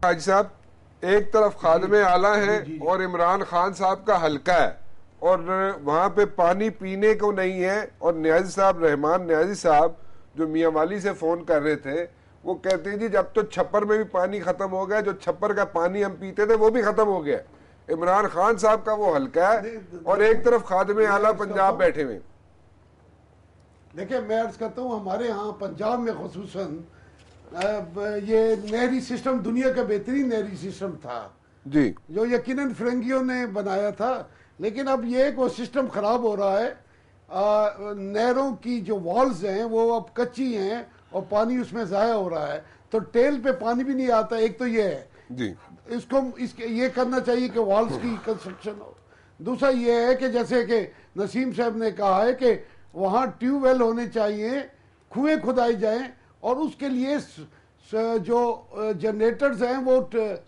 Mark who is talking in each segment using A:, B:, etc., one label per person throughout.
A: حاجی صاحب ایک طرف خادم اعلیٰ ہیں اور عمران خان صاحب کا حلقہ ہے اور وہاں پہ پانی پینے کو نہیں ہے، اور نیازی صاحب، رحمان نیازی صاحب جو میاں والی سے فون کر رہے تھے، وہ کہتے ہیں جی جب تو چھپر میں بھی پانی ختم ہو گیا، جو چھپر کا پانی ہم پیتے تھے وہ بھی ختم ہو گیا۔ عمران خان صاحب کا وہ حلقہ ہے اور ایک طرف خادم اعلیٰ پنجاب بیٹھے ہوئے۔
B: دیکھیں میں عرض کرتا ہوں، ہمارے ہاں پنجاب میں خصوصاً یہ نہری سسٹم دنیا کا بہترین نہری سسٹم تھا
A: جی،
B: جو یقیناً فرنگیوں نے بنایا تھا، لیکن اب یہ کہ وہ سسٹم خراب ہو رہا ہے۔ نہروں کی جو والز ہیں وہ اب کچی ہیں اور پانی اس میں ضائع ہو رہا ہے، تو ٹیل پہ پانی بھی نہیں آتا۔ ایک تو یہ ہے،
A: جی
B: اس کو یہ کرنا چاہیے کہ والز کی کنسٹرکشن ہو۔ دوسرا یہ ہے کہ جیسے کہ نسیم صاحب نے کہا ہے کہ وہاں ٹیوب ویل ہونے چاہیے، کنویں کھدائی جائیں، اور اس کے لیے جو جنریٹرز ہیں وہ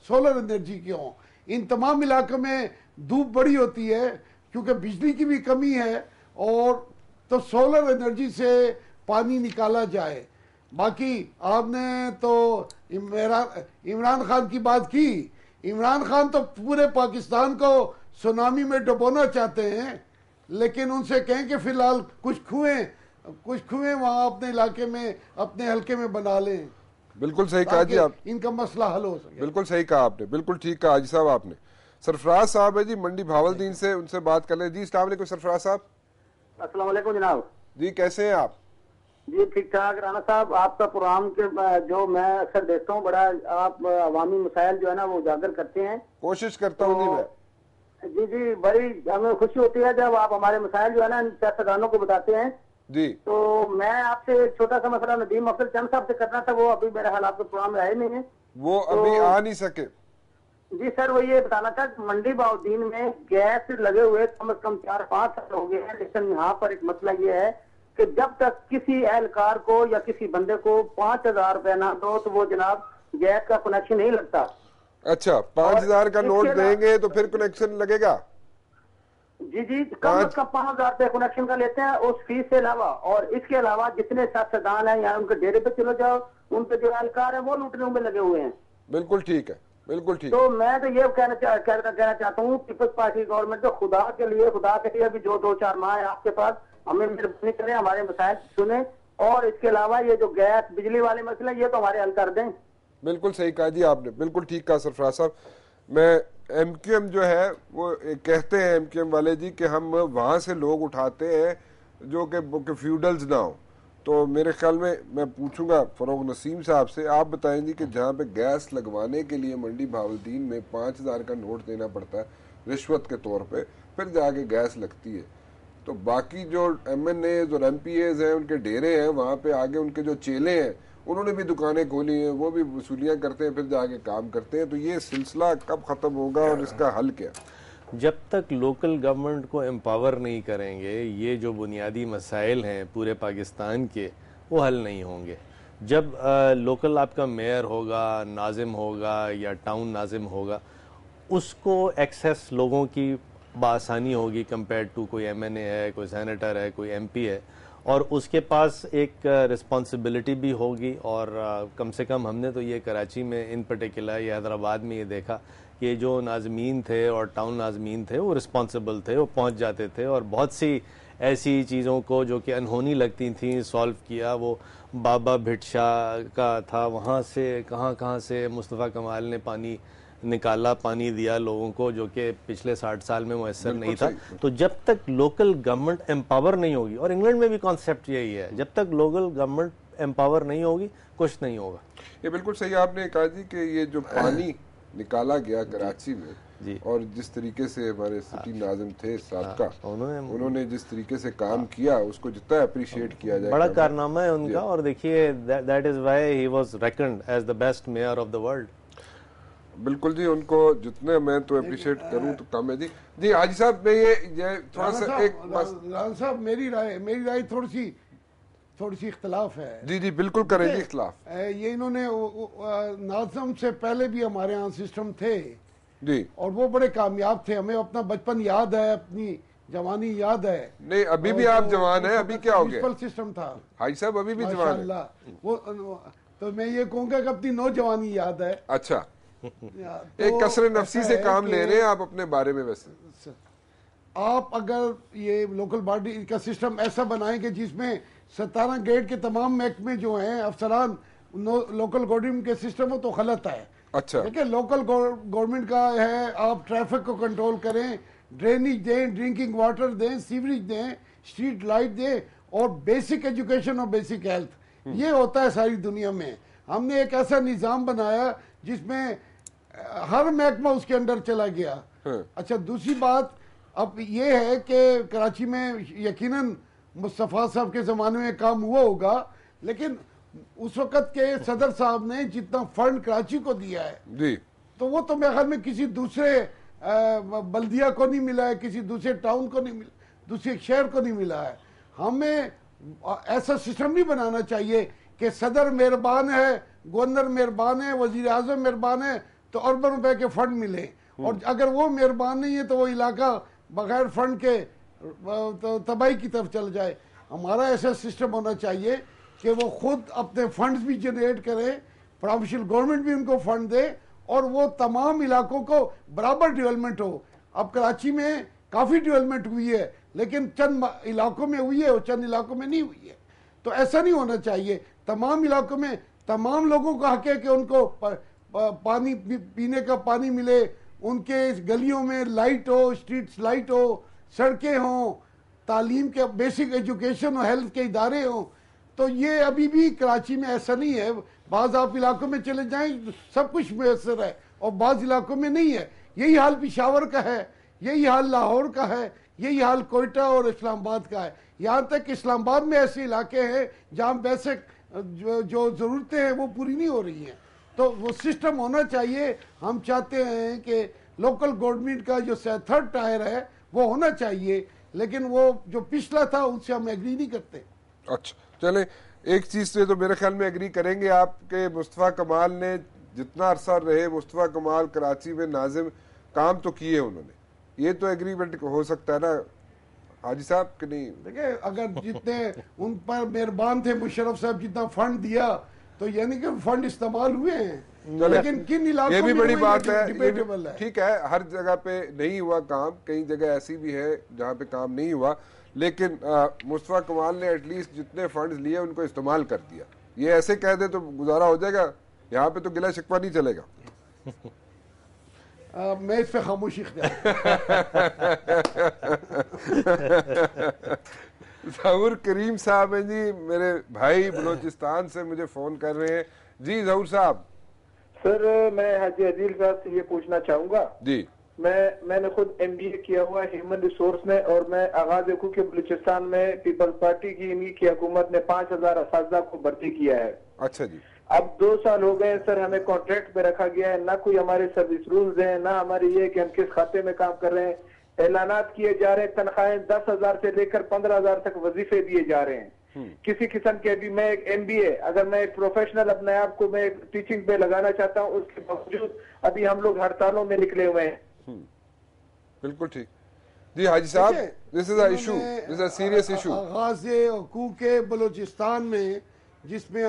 B: سولر انرجی کے ہوں۔ ان تمام علاقوں میں دھوپ بڑی ہوتی ہے کیونکہ بجلی کی بھی کمی ہے، اور تو سولر انرجی سے پانی نکالا جائے۔ باقی آپ نے تو عمران خان کی بات کی، عمران خان تو پورے پاکستان کو سونامی میں ڈبونا چاہتے ہیں، لیکن ان سے کہیں کہ فی الحال کچھ کنویں وہاں اپنے علاقے میں، اپنے حلقے میں بنا لیں۔
A: بالکل صحیح کہا جی آپ،
B: ان کا مسئلہ حل ہو سکے۔
A: بالکل صحیح کہا آپ نے، بالکل ٹھیک کہا حاجی صاحب آپ نے۔ سرفراز صاحب ہے جی منڈی بھاولدین سے، ان سے بات کر لیں۔ جی السلام علیکم سرفراز صاحب۔
C: السلام علیکم جناب۔
A: جی کیسے ہیں آپ؟
C: جی ٹھیک ٹھاک۔ رانا صاحب آپ کا پروگرام کے جو میں اکثر دیکھتا ہوں، بڑا آپ عوامی مسائل جو ہے نا وہ اجاگر کرتے ہیں۔
A: کوشش کرتا ہوں جی میں۔
C: جی بڑی ہمیں خوشی ہوتی ہے جب آپ ہمارے مسائل جو ہے نا سیاستدانوں کو بتاتے ہیں۔
A: جی
C: تو میں آپ سے ایک چھوٹا سا مسئلہ ندیم افضل چند صاحب سے کرنا تھا، وہ ابھی میرے حال آپ کے پروگرام میں آئے نہیں ہیں،
A: وہ ابھی آ نہیں سکے۔
C: جی سر وہ یہ بتانا تھا کہ منڈی بہاؤالدین میں گیس لگے ہوئے کم از کم 4-5 سال ہو گئے ہیں، لیکن یہاں پر ایک مسئلہ یہ ہے کہ جب تک کسی اہلکار کو یا کسی بندے کو 5,000 روپے نہ دو تو وہ جناب گیس کا کنیکشن نہیں لگتا۔
A: اچھا 5,000 کا نوٹ دیں گے تو پھر کنیکشن لگے گا؟
C: جی کم از کم 5,000 روپے کنیکشن کا لیتے ہیں اس فیس سے علاوہ، اور اس کے علاوہ جتنے سیاستدان ہیں یا ان کے ڈیرے پہ چلو جاؤ، ان پہ جو اہلکار ہیں وہ لوٹنے میں لگے ہوئے ہیں۔
A: بالکل ٹھیک ہے، بالکل ٹھیک۔
C: تو میں تو یہ کہنا چاہتا ہوں پیپلز پارٹی گورنمنٹ کو خدا کے لیے ابھی جو 2-4 ماہ ہے آپ کے پاس، ہمیں مہربانی کریں، ہمارے مسائل سنیں، اور اس کے علاوہ یہ جو گیس بجلی والے مسئلے یہ تو ہمارے حل کر دیں۔
A: بالکل صحیح کہا جی آپ نے، بالکل ٹھیک کہا سرفراز صاحب۔ میں ایم کیو ایم جو ہے وہ کہتے ہیں ایم کیو ایم والے جی کہ ہم وہاں سے لوگ اٹھاتے ہیں جو کہ فیوڈلز نہ ہوں، تو میرے خیال میں پوچھوں گا فروغ نسیم صاحب سے، آپ بتائیں جی کہ جہاں پہ گیس لگوانے کے لیے منڈی بہاولدین میں 5,000 کا نوٹ دینا پڑتا ہے رشوت کے طور پہ، پھر جا کے گیس لگتی ہے، تو باقی جو ایم این ایز اور ایم پی ایز ہیں ان کے ڈیرے ہیں وہاں پہ آگے ان کے جو چیلے ہیں انہوں نے بھی دکانیں کھولی ہیں، وہ بھی وصولیاں کرتے ہیں، پھر جا کے کام کرتے ہیں، تو یہ سلسلہ کب ختم ہوگا اور اس کا حل کیا؟
D: جب تک لوکل گورنمنٹ کو امپاور نہیں کریں گے یہ جو بنیادی مسائل ہیں پورے پاکستان کے وہ حل نہیں ہوں گے۔ جب لوکل آپ کا میئر ہوگا، ناظم ہوگا یا ٹاؤن ناظم ہوگا، اس کو ایکسیس لوگوں کی بآسانی ہوگی کمپیئر ٹو کوئی ایم این اے ہے، کوئی سینیٹر ہے، کوئی ایم پی ہے، اور اس کے پاس ایک رسپانسبلٹی بھی ہوگی۔ اور کم سے کم ہم نے تو یہ کراچی میں ان پرٹیکولر یا حیدرآباد میں یہ دیکھا کہ جو ناظمین تھے اور ٹاؤن ناظمین تھے وہ رسپانسبل تھے، وہ پہنچ جاتے تھے اور بہت سی ایسی چیزوں کو جو کہ انہونی لگتی تھیں سالو کیا۔ وہ بابا بھٹ شاہ کا تھا، وہاں سے کہاں سے مصطفیٰ کمال نے پانی نکالا، پانی دیا لوگوں کو جو کہ پچھلے 60 سال میں میسر نہیں تھا۔ تو جب تک لوکل گورنمنٹ امپاور نہیں ہوگی، اور انگلینڈ میں بھی کانسیپٹ یہی ہے، جب تک لوکل گورنمنٹ امپاور نہیں ہوگی کچھ نہیں ہوگا۔
A: یہ بالکل صحیح آپ نے کہا جی کہ یہ جو پانی نکالا گیا کراچی میں
D: جی،
A: اور جس طریقے سے ہمارے سٹی ناظم تھے سابقہ، انہوں نے جس طریقے سے کام کیا اس کو جتنا اپریشیٹ کیا جائے
D: بڑا کارنامہ ہے ان کا، اور دیکھیے that is why he was reckoned as the best measure of the world.
A: بالکل جی، ان کو جتنے میں تو اپریشیٹ کروں تو کم ہے جی۔ جی حاجی صاحب میں یہ تھوڑا سا ایک
B: ران صاحب میری رائے تھوڑی سی اختلاف ہے۔
A: جی بالکل کریں جی اختلاف۔
B: یہ انہوں نے ناظم سے پہلے بھی ہمارے ہاں سسٹم تھے
A: جی،
B: اور وہ بڑے کامیاب تھے، ہمیں اپنا بچپن یاد ہے، اپنی جوانی یاد ہے۔
A: نہیں ابھی بھی آپ جوان ہیں، ابھی کیا ہو گیا؟
B: میونسپل سسٹم تھا
A: حاجی صاحب، ابھی بھی جوان ہیں۔
B: وہ تو میں یہ کہوں گا کہ اپنی نوجوانی یاد ہے۔
A: اچھا ایک کثر نفسی سے کام لے رہے ہیں آپ اپنے بارے میں. ویسے
B: آپ اگر یہ لوکل باڈی کا سسٹم ایسا بنائیں کہ جس میں 17 گریڈ کے تمام محکمے جو ہیں افسران لوکل گورنمنٹ کے سسٹم ہو تو غلط ہے.
A: اچھا
B: دیکھیں لوکل گورنمنٹ کا ہے آپ ٹریفک کو کنٹرول کریں, ڈرینیج دیں, ڈرنکنگ واٹر دیں, سیوریج دیں, اسٹریٹ لائٹ دیں اور بیسک ایجوکیشن اور بیسک ہیلتھ. یہ ہوتا ہے ساری دنیا میں. ہم نے ایک ایسا نظام بنایا جس میں ہر محکمہ اس کے اندر چلا گیا. اچھا دوسری بات اب یہ ہے کہ کراچی میں یقیناً مصطفیٰ صاحب کے زمانے میں کام ہوا ہوگا, لیکن اس وقت کے صدر صاحب نے جتنا فنڈ کراچی کو دیا ہے
A: جی
B: تو وہ تو میرے خیال میں کسی دوسرے بلدیہ کو نہیں ملا ہے, کسی دوسرے ٹاؤن کو نہیں ملا, دوسرے شہر کو نہیں ملا ہے. ہمیں ایسا سسٹم نہیں بنانا چاہیے کہ صدر مہربان ہے, گورنر مہربان ہے, وزیر اعظم مہربان ہے تو اربوں روپے کے فنڈ ملے, اور اگر وہ مہربان نہیں ہے تو وہ علاقہ بغیر فنڈ کے تباہی کی طرف چل جائے. ہمارا ایسا سسٹم ہونا چاہیے کہ وہ خود اپنے فنڈز بھی جنریٹ کرے, پروونشل گورنمنٹ بھی ان کو فنڈ دے اور وہ تمام علاقوں کو برابر ڈیولپمنٹ ہو. اب کراچی میں کافی ڈیولپمنٹ ہوئی ہے لیکن چند علاقوں میں ہوئی ہے اور چند علاقوں میں نہیں ہوئی ہے. تو ایسا نہیں ہونا چاہیے. تمام علاقوں میں تمام لوگوں کا حق ہے کہ ان کو پانی پینے کا پانی ملے, ان کے گلیوں میں لائٹ ہو, اسٹریٹس لائٹ ہو, سڑکیں ہوں, تعلیم کے بیسک ایجوکیشن اور ہیلتھ کے ادارے ہوں. تو یہ ابھی بھی کراچی میں ایسا نہیں ہے. بعض آپ علاقوں میں چلے جائیں سب کچھ میسر ہے اور بعض علاقوں میں نہیں ہے. یہی حال پشاور کا ہے, یہی حال لاہور کا ہے, یہی حال کوئٹہ اور اسلام آباد کا ہے. یہاں تک کہ اسلام آباد میں ایسے علاقے ہیں جہاں بیسک جو ضرورتیں ہیں وہ پوری نہیں ہو رہی ہیں. تو وہ سسٹم ہونا چاہیے. ہم چاہتے ہیں کہ لوکل گورنمنٹ کا جو تھرڈ ٹائر ہے وہ ہونا چاہیے, لیکن وہ جو پچھلا تھا اس سے ہم ایگری نہیں کرتے.
A: اچھا چلیں, ایک چیز سے تو میرے خیال میں ایگری کریں گے آپ کہ مصطفیٰ کمال نے جتنا عرصہ رہے, مصطفیٰ کمال کراچی میں ناظم کام تو کیے انہوں نے, یہ تو ایگریمنٹ ہو سکتا ہے نا حاجی صاحب کہ نہیں؟
B: دیکھیں اگر جتنے ان پر مہربان تھے مشرف صاحب, جتنا فنڈ دیا تو یعنی کہ فنڈ استعمال ہوئے ہیں, لیکن کن علاقوں
A: یہ بھی بڑی بات ہے.
B: ڈیبیٹیبل ہے.
A: ٹھیک ہے ہر جگہ پہ نہیں ہوا کام, کئی جگہ ایسی بھی ہے جہاں پہ کام نہیں ہوا, لیکن مصطفیٰ کمال نے ایٹ لیسٹ جتنے فنڈز لیے ان کو استعمال کر دیا. یہ ایسے کہہ دے تو گزارا ہو جائے گا, یہاں پہ تو گلہ شکوہ نہیں چلے گا.
B: میں اس پہ خاموشی
A: ظہور کریم صاحب ہیں جی, میرے بھائی بلوچستان سے مجھے فون کر رہے ہیں. جی ظہور صاحب.
E: سر میں حاجی عدیل صاحب سے یہ پوچھنا چاہوں گا.
A: جی
E: میں نے خود ایم بی اے کیا ہوا ہے ہیومن ریسورس میں, اور میں آغاز دیکھوں کہ بلوچستان میں پیپلز پارٹی کی حکومت نے 5000 اساتذہ کو بھرتی کیا ہے.
A: اچھا جی.
E: اب 2 سال ہو گئے سر, ہمیں کانٹریکٹ پہ رکھا گیا ہے, نہ کوئی ہمارے سروس رولز ہیں, نہ ہماری یہ کہ ہم کس کھاتے میں کام کر رہے ہیں. اعلانات کیے جا رہے ہیں, تنخواہیں 10,000 سے لے کر 15,000 تک وظیفے دیے جا رہے ہیں. کسی قسم کے بھی میں ایک ایم بی اے, اگر میں ایک پروفیشنل اپنے آپ کو میں ٹیچنگ پہ لگانا چاہتا ہوں, اس کے باوجود ابھی ہم لوگ ہڑتالوں میں نکلے ہوئے ہیں.
A: بالکل ٹھیک. جی حاجی صاحب, this is a issue, this is a serious issue.
B: آغاز حقوق بلوچستان میں جس میں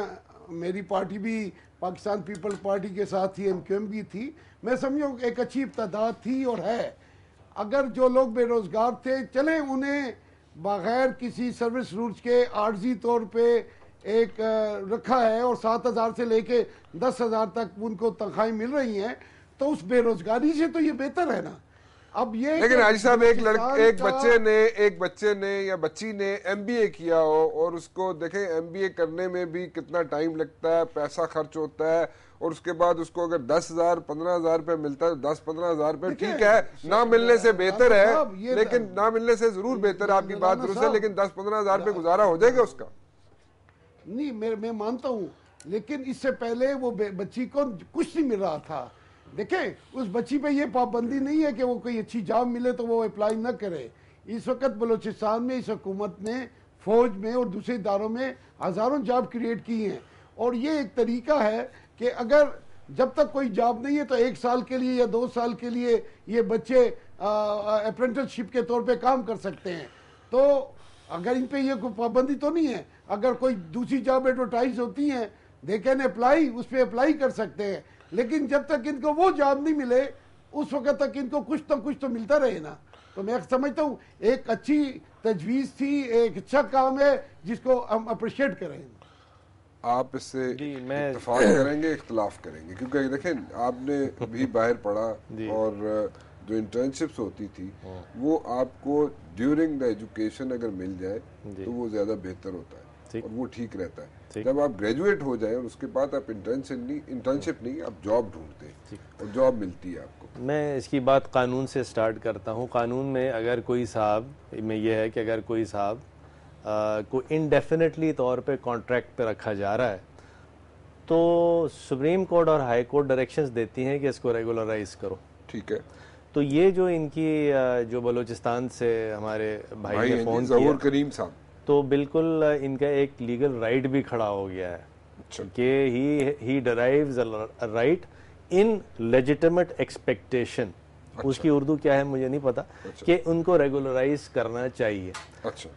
B: میری پارٹی بھی پاکستان پیپل پارٹی کے ساتھ تھی, ایم کیو ایم بھی تھی, میں سمجھوں ایک اچھی ابتداء تھی اور ہے. اگر جو لوگ بے روزگار تھے چلیں انہیں بغیر کسی سروس رولز کے عارضی طور پہ ایک رکھا ہے اور 7,000 سے لے کے 10,000 تک ان کو تنخواہیں مل رہی ہیں, تو اس بے روزگاری سے تو یہ بہتر ہے نا. اب یہ
A: لیکن حاجی صاحب ایک بچے نے یا بچی نے ایم بی اے کیا ہو, اور اس کو دیکھیں ایم بی اے کرنے میں بھی کتنا ٹائم لگتا ہے, پیسہ خرچ ہوتا ہے, اور اس کے بعد اس کو اگر 10,000 15,000 روپے ملتا ہے, 10-15,000 روپے ٹھیک ہے, نہ ملنے سے بہتر ہے, لیکن نہ ملنے سے ضرور بہتر ہے, آپ کی بات درست ہے, لیکن 10-15,000 روپے گزارا ہو جائے گا اس کا.
B: نہیں میں مانتا ہوں, لیکن اس سے پہلے وہ بچی کو کچھ نہیں مل رہا تھا. دیکھیں اس بچی پہ یہ پابندی نہیں ہے کہ وہ کوئی اچھی جاب ملے تو وہ اپلائی نہ کرے. اس وقت بلوچستان میں اس حکومت نے فوج میں اور دوسرے اداروں میں ہزاروں جاب کریٹ کی ہیں, اور یہ ایک طریقہ ہے کہ اگر جب تک کوئی جاب نہیں ہے تو 1 سال کے لیے یا 2 سال کے لیے یہ بچے اپرینٹس شپ کے طور پہ کام کر سکتے ہیں. تو اگر ان پہ یہ کوئی پابندی تو نہیں ہے, اگر کوئی دوسری جاب ایڈورٹائز ہوتی ہیں دے کین اپلائی, اس پہ اپلائی کر سکتے ہیں. لیکن جب تک ان کو وہ جاب نہیں ملے اس وقت تک ان کو کچھ تو ملتا رہے نا. تو میں سمجھتا ہوں ایک اچھی تجویز تھی, ایک اچھا کام ہے جس کو ہم اپریشیٹ کریں.
A: آپ اس سے اتفاق کریں گے, اختلاف کریں گے؟ کیونکہ دیکھیں آپ نے بھی باہر پڑھا اور جو انٹرنشپس ہوتی تھی وہ آپ کو ڈیورنگ دا ایجوکیشن اگر مل جائے تو وہ زیادہ بہتر ہوتا ہے اور وہ ٹھیک رہتا ہے. جب آپ گریجویٹ ہو جائیں اور اس کے بعد آپ انٹرنشپ نہیں آپ جاب ڈھونڈتے ہیں اور جاب ملتی ہے آپ کو.
D: میں اس کی بات قانون سے سٹارٹ کرتا ہوں. قانون میں اگر کوئی صاحب میں یہ ہے کہ اگر کوئی صاحب کو انڈیفینیٹلی طور پہ کانٹریکٹ پہ رکھا جا رہا ہے تو سپریم کورٹ اور ہائی کورٹ ڈائریکشنز دیتی ہیں کہ اس کو ریگولرائز کرو.
A: ٹھیک ہے.
D: تو یہ جو ان کی جو بلوچستان سے ہمارے بھائی نے فون کیا
A: ظہور کریم صاحب, تو
D: بالکل ان کا ایک لیگل رائٹ بھی کھڑا ہو گیا ہے کہ ہی ڈرائیوز رائٹ ان لیجیٹیمیٹ ایکسپیکٹیشن. اس کی اردو کیا ہے مجھے نہیں پتا, کہ ان کو ریگولرائز کرنا چاہیے.
A: اچھا.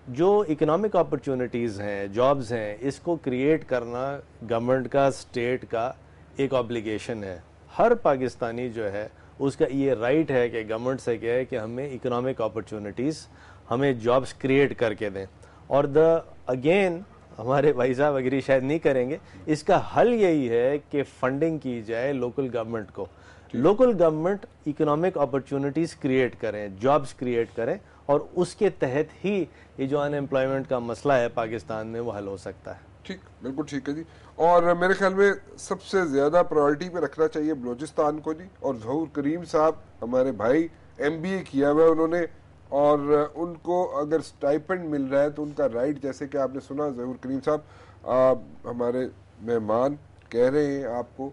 D: جو اکنامک اپرچونٹیز ہیں, جابز ہیں, اس کو کریٹ کرنا گورنمنٹ کا, اسٹیٹ کا ایک آبلیگیشن ہے. ہر پاکستانی جو ہے اس کا یہ رائٹ ہے کہ گورنمنٹ سے کہے کہ ہمیں اکنامک اپرچونٹیز, ہمیں جابز کریٹ کر کے دیں. اور اگین ہمارے بھائی صاحب اگری شاید نہیں کریں گے, اس کا حل یہی ہے کہ فنڈنگ کی جائے لوکل گورنمنٹ کو. Local government economic opportunities create کریں, جابز کریٹ کریں, اور اس کے تحت ہی یہ جو ان امپلائمنٹ کا مسئلہ ہے پاکستان میں وہ حل ہو سکتا ہے.
A: ٹھیک, بالکل ٹھیک ہے جی. اور میرے خیال میں سب سے زیادہ پرائورٹی پہ رکھنا چاہیے بلوچستان کو جی. اور ظہور کریم صاحب ہمارے بھائی MBA کیا ہوا ہے انہوں نے, اور ان کو اگر سٹائپنڈ مل رہا ہے تو ان کا رائٹ, جیسے کہ آپ نے سنا ظہور کریم صاحب ہمارے مہمان کہہ رہے ہیں آپ کو,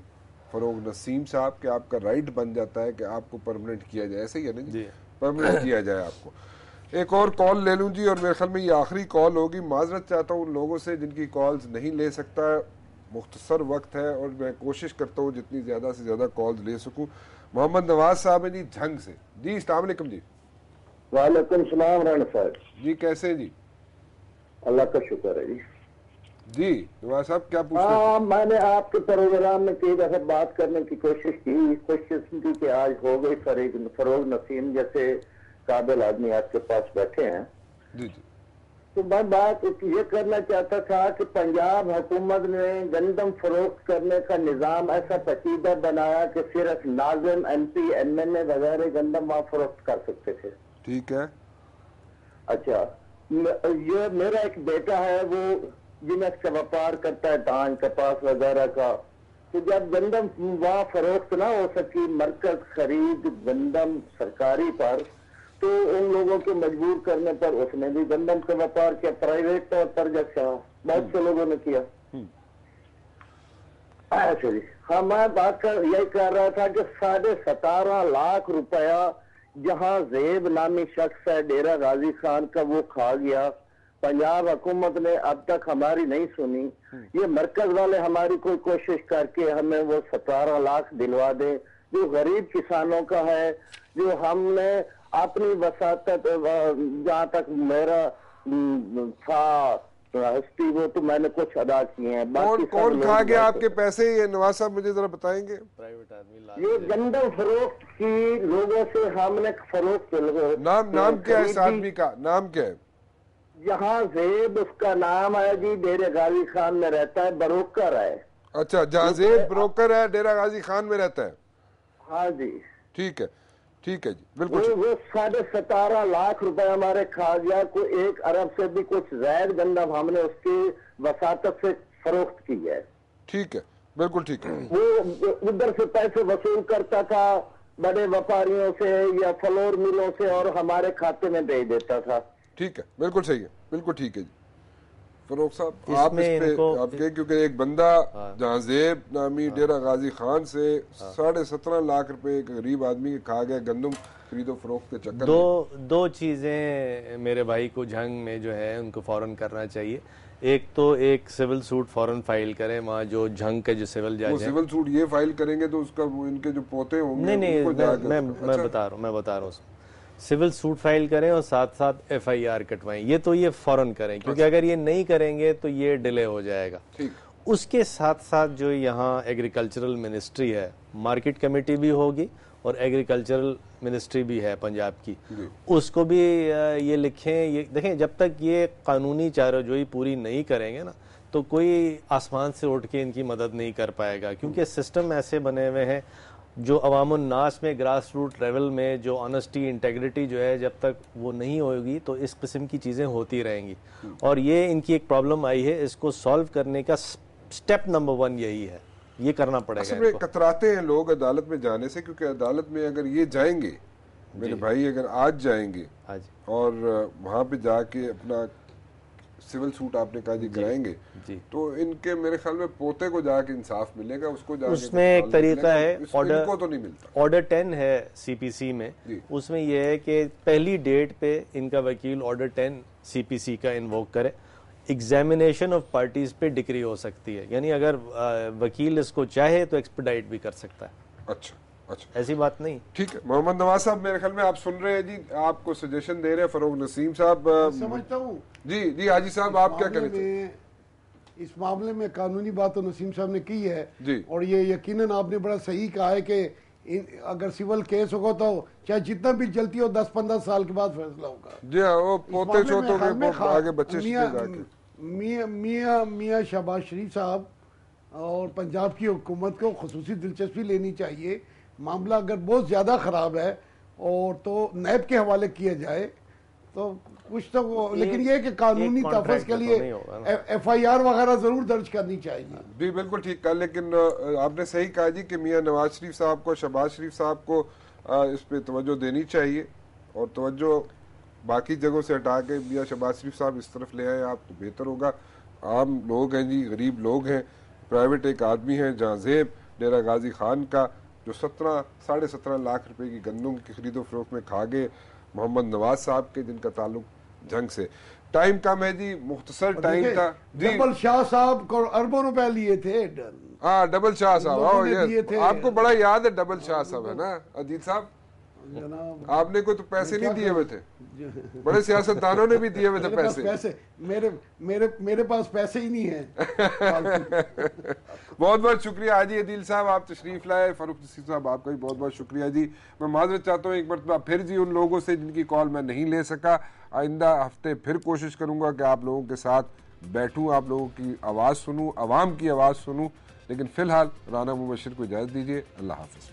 A: فروغ نسیم صاحب, کہ آپ کا رائٹ بن جاتا ہے کہ آپ کو پرمننٹ کیا جائے. ایسے ہی ہے نا جی, پرمننٹ کیا جائے آپ کو. ایک اور کال لے لوں جی, اور میرے خیال میں یہ آخری کال ہوگی. معذرت چاہتا ہوں ان لوگوں سے جن کی کالز نہیں لے سکتا, مختصر وقت ہے اور میں کوشش کرتا ہوں جتنی زیادہ سے زیادہ کالز لے سکوں. محمد نواز صاحب ہیں جی جھنگ سے. جی السلام علیکم. جی
F: وعلیکم السلام رانا صاحب.
A: جی کیسے ہیں جی؟
F: اللہ کا شکر ہے جی.
A: جی نواز صاحب کیا پوچھ رہے ہیں؟
F: میں نے آپ کے پروگرام میں کئی دفعہ بات کرنے کی کوشش کی, خوش قسمتی کہ آج ہو گئی. فروغ نسیم جیسے قابل آدمی آپ کے پاس بیٹھے ہیں.
A: جی جی.
F: تو میں بات یہ کرنا چاہتا تھا کہ پنجاب حکومت نے گندم فروخت کرنے کا نظام ایسا پیچیدہ بنایا کہ صرف ناظم, MP, MNA وغیرہ گندم وہاں فروخت کر سکتے تھے.
A: ٹھیک ہے.
F: اچھا, یہ میرا ایک بیٹا ہے وہ جنس کا وپار کرتا ہے, دھان, کپاس وغیرہ کا. تو جب گندم وہاں فروخت نہ ہو سکی, مرکز خرید گندم سرکاری پر, تو ان لوگوں کو مجبور کرنے پر اس نے بھی گندم کا وپار کیا پرائیویٹ طور پر, جیسا بہت سے لوگوں نے کیا. ایسے جی. ہاں, میں بات یہی کر رہا تھا کہ 17.5 لاکھ روپیہ جہاں زیب نامی شخص ہے ڈیرہ غازی خان کا, وہ کھا گیا. پنجاب حکومت نے اب تک ہماری نہیں سنی. یہ مرکز والے ہماری کوئی کوشش کر کے ہمیں وہ 17 لاکھ دلوا دیں جو غریب کسانوں کا ہے, جو ہم نے اپنی وساطت, جہاں تک میرا تھا ہستی, وہ تو میں نے کچھ ادا کیے ہیں.
A: کون کھا گیا آپ کے پیسے؟ یہ نواز صاحب مجھے ذرا بتائیں گے.
F: یہ گندم فروخت کی لوگوں سے ہم نے فروخت.
A: نام کیا ہے اس آدمی کا؟ نام کیا ہے؟
F: یہاں زیب اس کا نام ہے جی, ڈیرہ غازی خان میں رہتا ہے, بروکر ہے.
A: اچھا, جہاں زیب بروکر ہے ڈیرہ غازی خان میں رہتا ہے.
F: ہاں جی.
A: ٹھیک ہے, ٹھیک ہے جی, بالکل.
F: وہ 17.5 لاکھ روپے ہمارے کھا گیا. کوئی 1 ارب سے بھی کچھ زائد گندم ہم نے اس کی وساطت سے فروخت کی ہے.
A: ٹھیک ہے, بالکل ٹھیک ہے.
F: وہ ادھر سے پیسے وصول کرتا تھا بڑے وپاریوں سے یا فلور ملوں سے, اور ہمارے کھاتے میں بھیج دیتا تھا.
A: ٹھیک ہے, بالکل صحیح ہے, بالکل ٹھیک ہے جی. فروغ صاحب آپ اس پہ آپ کے, کیونکہ ایک بندہ جہاں زیب نامی ڈیرہ غازی خان سے 17.5 لاکھ روپے ایک غریب آدمی کے کھا گیا گندم خرید و فروخت کے چکر میں.
D: دو چیزیں میرے بھائی کو جھنگ میں جو ہے ان کو فوراً کرنا چاہیے. ایک تو ایک سول سوٹ فوراً فائل کریں وہاں جو جھنگ کے جو سول جج ہیں.
A: سول سوٹ یہ فائل کریں گے تو اس کا ان کے جو پوتے ہوں گے.
D: نہیں, میں بتا رہا ہوں سول سوٹ فائل کریں اور ساتھ ساتھ FIR کٹوائیں. یہ فوراً کریں, کیونکہ اگر یہ نہیں کریں گے تو یہ ڈیلے ہو جائے گا. اس کے ساتھ ساتھ جو یہاں ایگریکلچرل منسٹری ہے، مارکیٹ کمیٹی بھی ہوگی اور ایگریکلچرل منسٹری بھی ہے پنجاب کی، اس کو بھی یہ لکھیں. یہ دیکھیں جب تک یہ قانونی چارجوئی پوری نہیں کریں گے نا تو کوئی آسمان سے اٹھ کے ان کی مدد نہیں کر پائے گا، کیونکہ سسٹم ایسے بنے ہوئے ہیں جو عوام الناس میں گراس روٹ لیول میں جو آنیسٹی انٹیگریٹی جو ہے جب تک وہ نہیں ہوگی تو اس قسم کی چیزیں ہوتی رہیں گی. اور یہ ان کی ایک پرابلم آئی ہے، اس کو سالو کرنے کا سٹیپ نمبر 1 یہی ہے، یہ کرنا پڑے گا.
A: میں کتراتے ہیں لوگ عدالت میں جانے سے، کیونکہ عدالت میں اگر یہ جائیں گے میرے بھائی، اگر آج جائیں گے اور وہاں پہ جا کے اپنا سول سوٹ آپ نے کہا جی کرائیں گے تو ان کے میرے خیال میں پوتے کو جا کے انصاف ملے گا. اس کو
D: اس میں ایک طریقہ ہے،
A: آرڈر
D: 10 ہے سی پی سی میں، اس میں یہ ہے کہ پہلی ڈیٹ پہ ان کا وکیل آرڈر 10 سی پی سی کا انووک کرے. ایگزامینیشن آف پارٹیز پہ ڈکری ہو سکتی ہے، یعنی اگر وکیل اس کو چاہے تو ایکسپیڈائٹ بھی کر سکتا ہے.
A: اچھا
D: ایسی بات نہیں.
A: ٹھیک ہے. محمد نواز صاحب میرے خیال میں آپ سن رہے ہیں جی، آپ کو سجیشن دے رہے ہیں فروغ نسیم صاحب.
B: سمجھتا ہوں
A: جی حاجی صاحب آپ کیا کہہ رہے تھے؟
B: اس معاملے میں قانونی بات تو نسیم صاحب نے کی ہے
A: جی،
B: اور یہ یقیناً آپ نے بڑا صحیح کہا ہے کہ اگر سول کیس ہوگا تو چاہے جتنا بھی جلتی ہو 10-15 سال کے بعد فیصلہ ہوگا.
A: جی وہ پوتے چھوتوں کے آگے بچے جا کے
B: میاں شہباز شریف صاحب اور پنجاب کی حکومت کو خصوصی دلچسپی لینی چاہیے. معاملہ اگر بہت زیادہ خراب ہے اور تو نیب کے حوالے کیا جائے تو کچھ تو، لیکن یہ کہ قانونی تحفظ کے لیے ایف آئی آر وغیرہ ضرور درج کرنی چاہیے.
A: جی بالکل ٹھیک کہا، لیکن آپ نے صحیح کہا جی کہ میاں نواز شریف صاحب کو، شہباز شریف صاحب کو اس پہ توجہ دینی چاہیے اور توجہ باقی جگہوں سے ہٹا کے میاں شہباز شریف صاحب اس طرف لے آئے آپ تو بہتر ہوگا. عام لوگ ہیں جی، غریب لوگ ہیں، پرائیویٹ ایک آدمی ہے جہاں زیب ڈیرہ غازی خان کا جو 17.5 لاکھ روپے کی گندم کی خرید و فروخت میں کھا گئے، محمد نواز صاحب کے جن کا تعلق جنگ سے. ٹائم کم ہے جی، مختصر ٹائم تھا.
B: ڈبل شاہ صاحب کو اربوں روپے لیے تھے.
A: ہاں ڈبل شاہ صاحب، آپ کو بڑا یاد ہے ڈبل شاہ صاحب ہے نا عدیل صاحب؟ آپ نے کوئی تو پیسے نہیں دیے ہوئے تھے، بڑے سیاستدانوں نے بھی دیے ہوئے تھے پیسے.
B: میرے پاس پیسے ہی نہیں ہیں.
A: بہت بہت شکریہ حاجی عدیل صاحب، آپ تشریف لائے. فاروق نسیم صاحب آپ کا بھی بہت بہت شکریہ جی. میں معذرت چاہتا ہوں ایک مرتبہ پھر جی ان لوگوں سے جن کی کال میں نہیں لے سکا. آئندہ ہفتے پھر کوشش کروں گا کہ آپ لوگوں کے ساتھ بیٹھوں، آپ لوگوں کی آواز سنوں، عوام کی آواز سنوں. لیکن فی الحال رانا مبشر کو اجازت دیجیے. اللہ حافظ.